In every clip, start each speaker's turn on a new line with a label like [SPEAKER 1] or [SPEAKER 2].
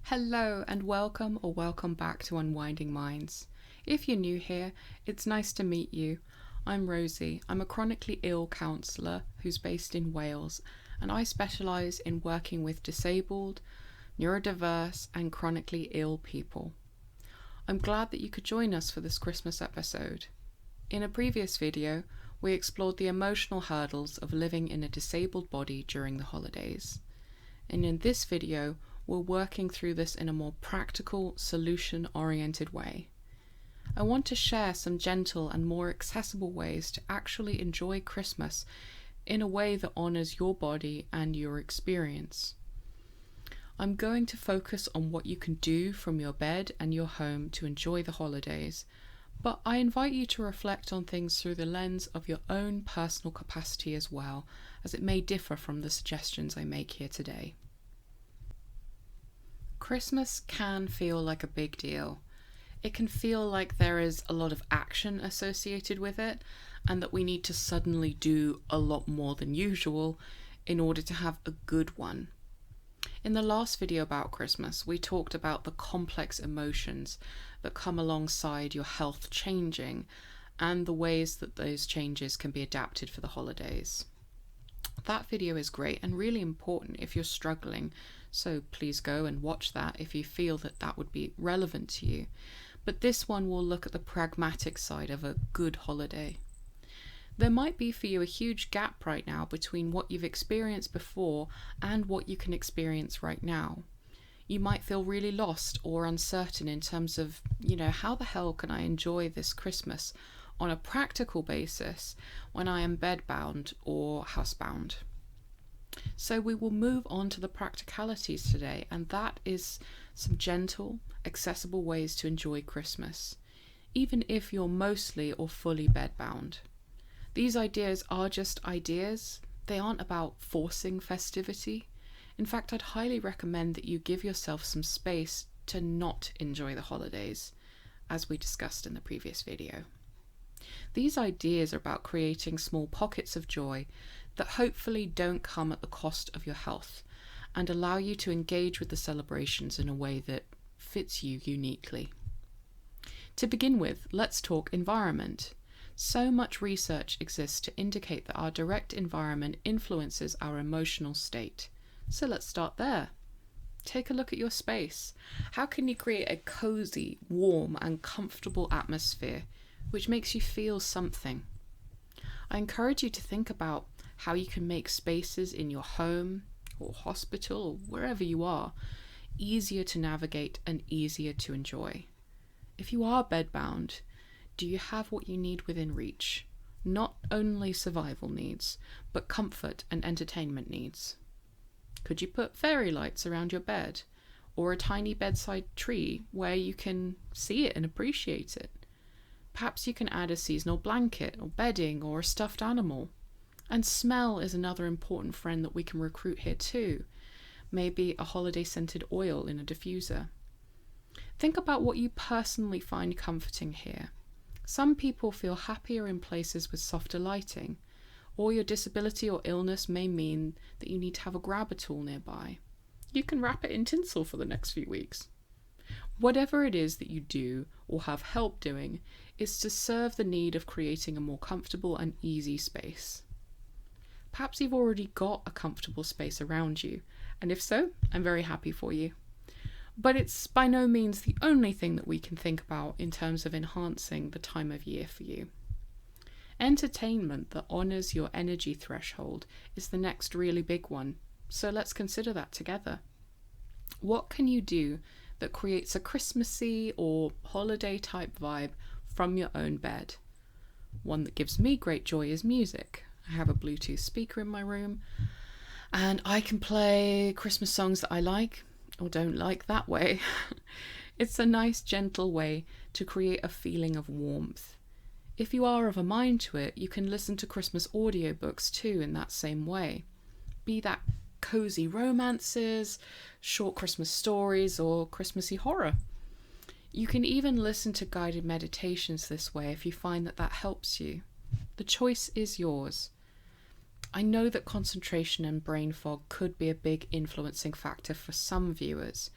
[SPEAKER 1] Hello and welcome or welcome back to Unwinding Minds. If you're new here, it's nice to meet you. I'm Rosie. I'm a chronically ill counsellor who's based in Wales, and I specialise in working with disabled, neurodiverse and chronically ill people. I'm glad that you could join us for this Christmas episode. In a previous video, we explored the emotional hurdles of living in a disabled body during the holidays. And in this video, we're working through this in a more practical, solution-oriented way. I want to share some gentle and more accessible ways to actually enjoy Christmas in a way that honours your body and your experience. I'm going to focus on what you can do from your bed and your home to enjoy the holidays, but I invite you to reflect on things through the lens of your own personal capacity as well, as it may differ from the suggestions I make here today. Christmas can feel like a big deal. It can feel like there is a lot of action associated with it, and that we need to suddenly do a lot more than usual in order to have a good one. In the last video about Christmas, we talked about the complex emotions that come alongside your health changing and the ways that those changes can be adapted for the holidays. That video is great and really important if you're struggling, so please go and watch that if you feel that that would be relevant to you. But this one will look at the pragmatic side of a good holiday. There might be for you a huge gap right now between what you've experienced before and what you can experience right now. You might feel really lost or uncertain in terms of, how the hell can I enjoy this Christmas on a practical basis when I am bedbound or housebound. So we will move on to the practicalities today, and that is some gentle, accessible ways to enjoy Christmas, even if you're mostly or fully bedbound. These ideas are just ideas. They aren't about forcing festivity. In fact, I'd highly recommend that you give yourself some space to not enjoy the holidays, as we discussed in the previous video. These ideas are about creating small pockets of joy that hopefully don't come at the cost of your health and allow you to engage with the celebrations in a way that fits you uniquely. To begin with, let's talk environment. So much research exists to indicate that our direct environment influences our emotional state. So let's start there. Take a look at your space. How can you create a cozy, warm and comfortable atmosphere which makes you feel something? I encourage you to think about how you can make spaces in your home or hospital or wherever you are easier to navigate and easier to enjoy. If you are bedbound, do you have what you need within reach? Not only survival needs, but comfort and entertainment needs. Could you put fairy lights around your bed, or a tiny bedside tree where you can see it and appreciate it? Perhaps you can add a seasonal blanket or bedding or a stuffed animal. And smell is another important friend that we can recruit here too. Maybe a holiday-scented oil in a diffuser. Think about what you personally find comforting here. Some people feel happier in places with softer lighting, or your disability or illness may mean that you need to have a grabber tool nearby. You can wrap it in tinsel for the next few weeks. Whatever it is that you do or have help doing is to serve the need of creating a more comfortable and easy space. Perhaps you've already got a comfortable space around you, and if so, I'm very happy for you. But it's by no means the only thing that we can think about in terms of enhancing the time of year for you. Entertainment that honours your energy threshold is the next really big one, so let's consider that together. What can you do that creates a Christmassy or holiday type vibe from your own bed? One that gives me great joy is music. I have a Bluetooth speaker in my room, and I can play Christmas songs that I like or don't like that way. It's a nice, gentle way to create a feeling of warmth. If you are of a mind to it, you can listen to Christmas audiobooks too in that same way. Be that cozy romances, short Christmas stories, or Christmassy horror. You can even listen to guided meditations this way if you find that that helps you. The choice is yours. I know that concentration and brain fog could be a big influencing factor for some viewers,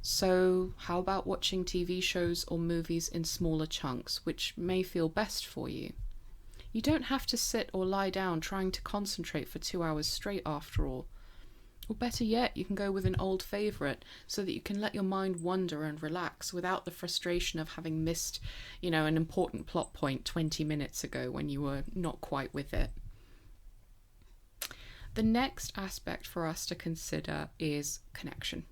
[SPEAKER 1] So, how about watching TV shows or movies in smaller chunks, which may feel best for you? You don't have to sit or lie down trying to concentrate for 2 hours straight after all. Or better yet, you can go with an old favourite so that you can let your mind wander and relax without the frustration of having missed, an important plot point 20 minutes ago when you were not quite with it. The next aspect for us to consider is connection.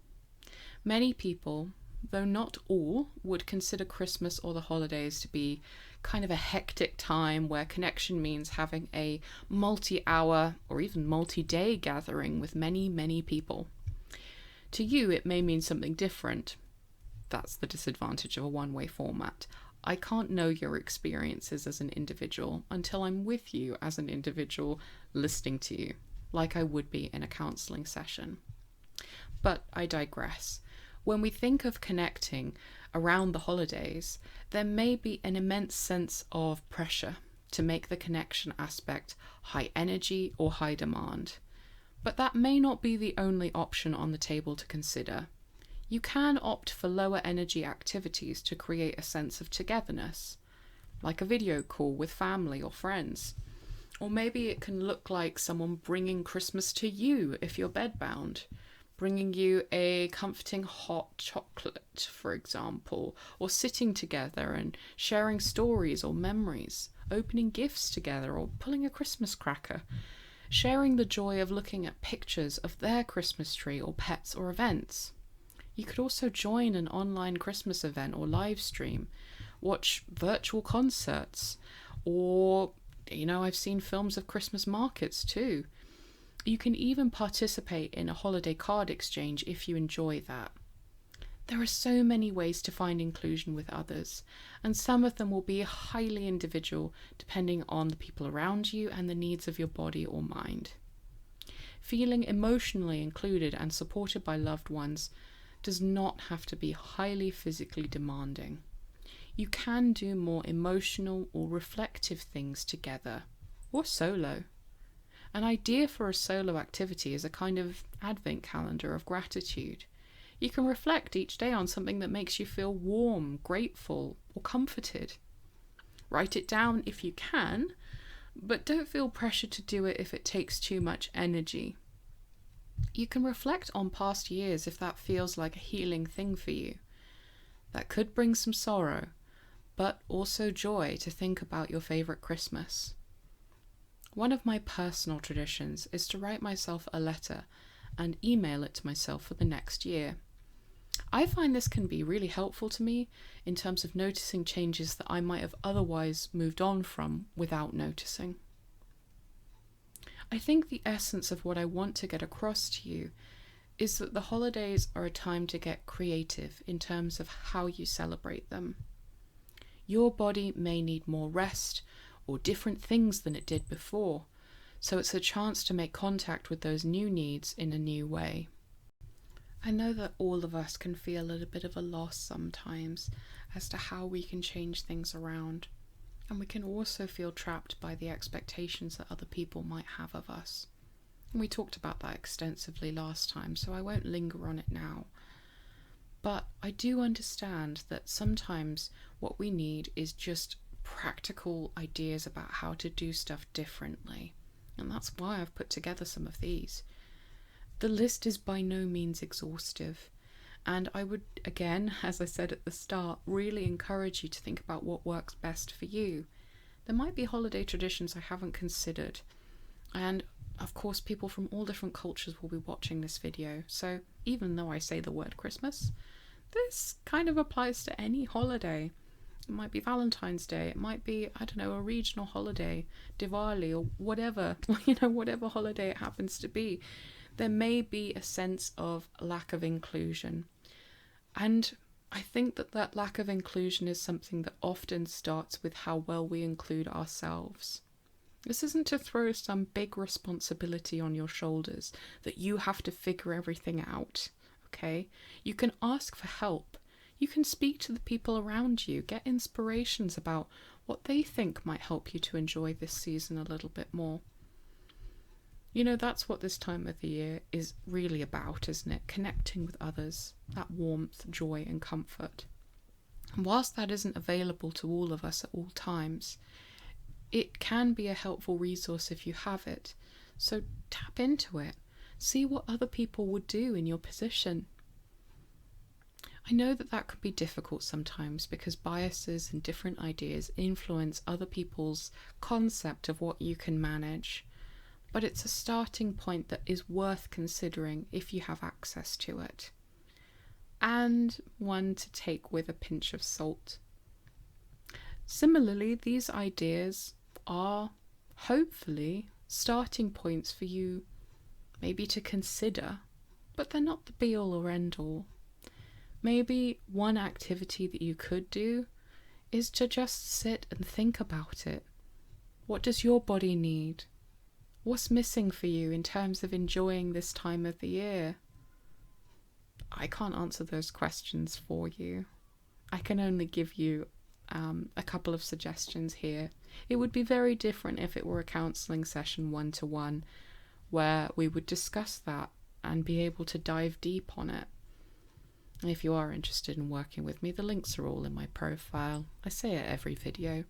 [SPEAKER 1] Many people, though not all, would consider Christmas or the holidays to be kind of a hectic time where connection means having a multi-hour or even multi-day gathering with many, many people. To you, it may mean something different. That's the disadvantage of a one-way format. I can't know your experiences as an individual until I'm with you as an individual listening to you, like I would be in a counselling session. But I digress. When we think of connecting around the holidays, there may be an immense sense of pressure to make the connection aspect high energy or high demand. But that may not be the only option on the table to consider. You can opt for lower energy activities to create a sense of togetherness, like a video call with family or friends. Or maybe it can look like someone bringing Christmas to you if you're bedbound. Bringing you a comforting hot chocolate, for example, or sitting together and sharing stories or memories, opening gifts together or pulling a Christmas cracker, sharing the joy of looking at pictures of their Christmas tree or pets or events. You could also join an online Christmas event or live stream, watch virtual concerts, or, I've seen films of Christmas markets too. You can even participate in a holiday card exchange if you enjoy that. There are so many ways to find inclusion with others, and some of them will be highly individual depending on the people around you and the needs of your body or mind. Feeling emotionally included and supported by loved ones does not have to be highly physically demanding. You can do more emotional or reflective things together, or solo. An idea for a solo activity is a kind of advent calendar of gratitude. You can reflect each day on something that makes you feel warm, grateful, or comforted. Write it down if you can, but don't feel pressured to do it if it takes too much energy. You can reflect on past years if that feels like a healing thing for you. That could bring some sorrow, but also joy to think about your favourite Christmas. One of my personal traditions is to write myself a letter and email it to myself for the next year. I find this can be really helpful to me in terms of noticing changes that I might have otherwise moved on from without noticing. I think the essence of what I want to get across to you is that the holidays are a time to get creative in terms of how you celebrate them. Your body may need more rest or different things than it did before, so it's a chance to make contact with those new needs in a new way. I know that all of us can feel a little bit of a loss sometimes as to how we can change things around, and we can also feel trapped by the expectations that other people might have of us. And we talked about that extensively last time, so I won't linger on it now. But I do understand that sometimes what we need is just practical ideas about how to do stuff differently. And that's why I've put together some of these. The list is by no means exhaustive. And I would, again, as I said at the start, really encourage you to think about what works best for you. There might be holiday traditions I haven't considered. And of course, people from all different cultures will be watching this video. So even though I say the word Christmas, this kind of applies to any holiday. It might be Valentine's Day, it might be, a regional holiday, Diwali, or whatever, whatever holiday it happens to be. There may be a sense of lack of inclusion. And I think that lack of inclusion is something that often starts with how well we include ourselves. This isn't to throw some big responsibility on your shoulders that you have to figure everything out, okay? You can ask for help. You can speak to the people around you, get inspirations about what they think might help you to enjoy this season a little bit more. That's what this time of the year is really about, isn't it? Connecting with others, that warmth, joy, and comfort. And whilst that isn't available to all of us at all times, it can be a helpful resource if you have it. So tap into it. See what other people would do in your position. I know that can be difficult sometimes because biases and different ideas influence other people's concept of what you can manage. But it's a starting point that is worth considering if you have access to it. And one to take with a pinch of salt. Similarly, these ideas are hopefully starting points for you maybe to consider, but they're not the be-all or end-all. Maybe one activity that you could do is to just sit and think about it. What does your body need? What's missing for you in terms of enjoying this time of the year? I can't answer those questions for you. I can only give you a couple of suggestions here. It would be very different if it were a counselling session one-to-one where we would discuss that and be able to dive deep on it. If you are interested in working with me, the links are all in my profile. I say it every video.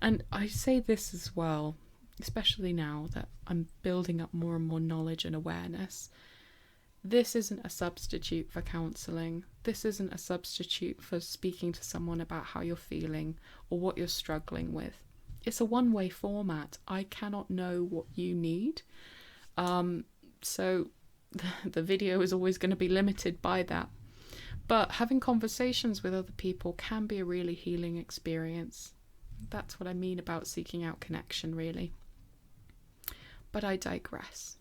[SPEAKER 1] And I say this as well, especially now that I'm building up more and more knowledge and awareness. This isn't a substitute for counselling. This isn't a substitute for speaking to someone about how you're feeling or what you're struggling with. It's a one-way format. I cannot know what you need. So the video is always going to be limited by that. But having conversations with other people can be a really healing experience. That's what I mean about seeking out connection, really. But I digress.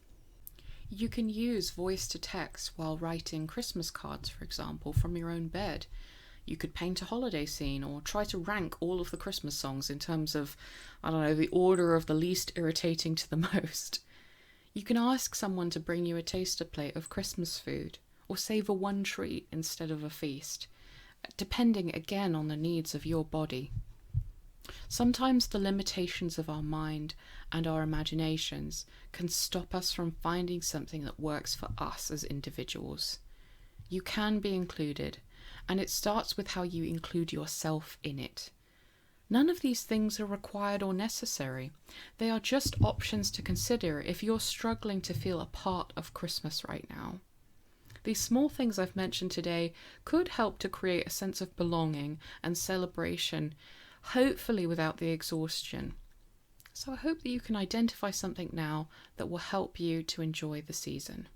[SPEAKER 1] You can use voice to text while writing Christmas cards, for example, from your own bed. You could paint a holiday scene or try to rank all of the Christmas songs in terms of, the order of the least irritating to the most. You can ask someone to bring you a taster plate of Christmas food or savour one treat instead of a feast, depending again on the needs of your body. Sometimes the limitations of our mind and our imaginations can stop us from finding something that works for us as individuals. You can be included, and it starts with how you include yourself in it. None of these things are required or necessary. They are just options to consider if you're struggling to feel a part of Christmas right now. These small things I've mentioned today could help to create a sense of belonging and celebration, hopefully without the exhaustion. So I hope that you can identify something now that will help you to enjoy the season.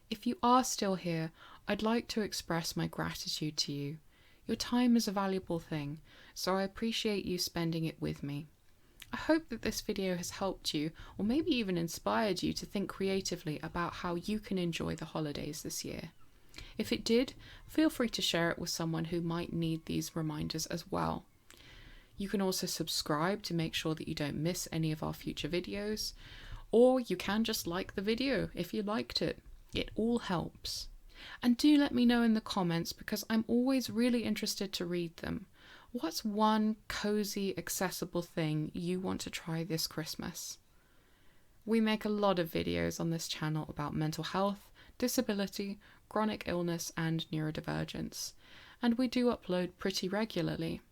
[SPEAKER 1] If you are still here, I'd like to express my gratitude to you. Your time is a valuable thing, so I appreciate you spending it with me. I hope that this video has helped you, or maybe even inspired you to think creatively about how you can enjoy the holidays this year. If it did, feel free to share it with someone who might need these reminders as well. You can also subscribe to make sure that you don't miss any of our future videos, or you can just like the video if you liked it. It all helps. And do let me know in the comments because I'm always really interested to read them. What's one cozy, accessible thing you want to try this Christmas? We make a lot of videos on this channel about mental health, disability, chronic illness and neurodivergence, and we do upload pretty regularly.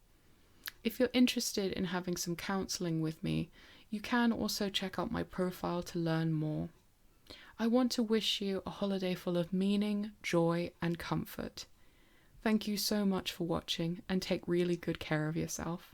[SPEAKER 1] If you're interested in having some counselling with me, you can also check out my profile to learn more. I want to wish you a holiday full of meaning, joy and comfort. Thank you so much for watching and take really good care of yourself.